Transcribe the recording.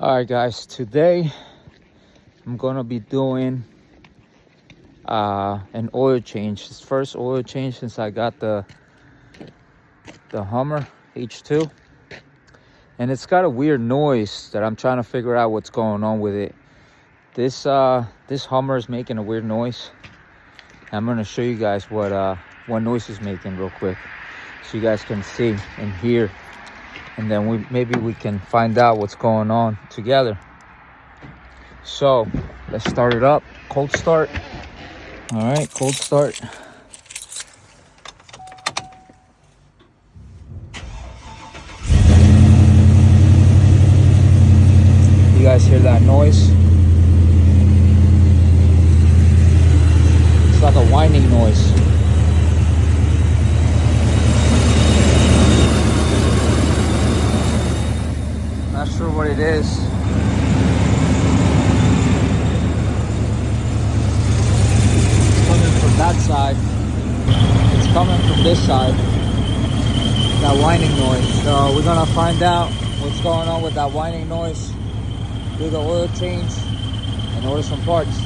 All right, guys, today I'm gonna be doing an oil change. This first oil change since I got the Hummer H2, and it's got a weird noise that I'm trying to figure out what's going on with it. This Hummer is making a weird noise. I'm gonna show you guys what noise it's making real quick, so you guys can see and hear, and then maybe we can find out what's going on together. So let's start it up. Cold start. All right, cold start. You guys hear that noise? It's like a whining noise. Not sure what it is. It's coming from that side. It's coming from this side. That whining noise. So we're gonna find out what's going on with that whining noise. Do the oil change and order some parts.